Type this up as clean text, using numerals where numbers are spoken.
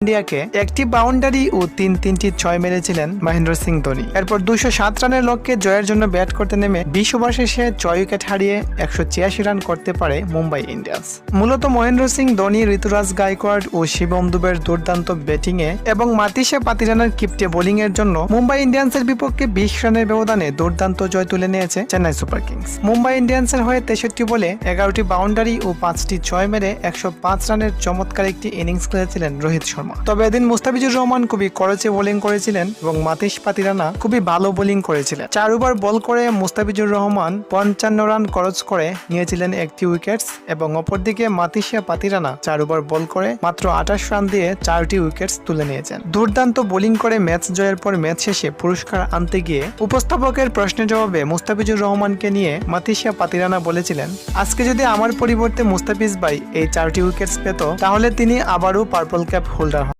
ইন্ডিয়াকে একটি বাউন্ডারি ও তিনটি 6 মেরেছিলেন মহেন্দ্র সিং ধোনি। এরপর 207 রানের লক্ষ্যে জয়ের জন্য ব্যাট করতে নেমে 20 ওভার শেষে 6 উইকেট হারিয়ে 186 রান করতে পারে মুম্বাই ইন্ডিয়ান্স। মূলত মহেন্দ্র সিং ধোনি, ঋতুরাজ গায়কোয়াড় ও শিবম দুবের দুর্দান্ত ব্যাটিংয়ে এবং মাতিসা পাতিরানার কিপ্টে বোলিং এর জন্য মুম্বাই ইন্ডিয়ান্সের বিপক্ষে 20 রানের ব্যবধানে দুর্দান্ত জয় তুলে নিয়েছে চেন্নাই সুপার কিংস। মুম্বাই ইন্ডিয়ান্সের হয়ে 63 বলে 11টি বাউন্ডারি ও 5টি 6 মেরে 105 রানের চমৎকার একটি ইনিংস খেলেছিলেন রোহিত শর্মা। তবে এদিন মুস্তাফিজুর রহমান খুবই করচে বোলিং করেছিলেন এবং মাতিস পাতিরানা খুবই ভালো বোলিং করেছিলেন। 4 ওভার বল করে মুস্তাফিজুর রহমান 55 রান খরচ করে নিয়েছিলেন একটি উইকেটস এবং অপরদিকে মাতিসা পাতিরানা 4 ওভার বল করে মাত্র 28 রান দিয়ে 4টি উইকেটস তুলে নিয়েছেন। দুর্দান্ত বোলিং করে ম্যাচ জয়ের পর ম্যাচ শেষে পুরস্কার আনতে গিয়ে উপস্থাপকের প্রশ্নের জবাবে মুস্তাফিজুর রহমানকে নিয়ে মাতিসা পাতিরানা বলেছিলেন, আজকে যদি আমার পরিবর্তে মুস্তাফিজ ভাই এই 4টি উইকেটস পেত তাহলে তিনি আবারও পার্পল ক্যাপ হোল্ডার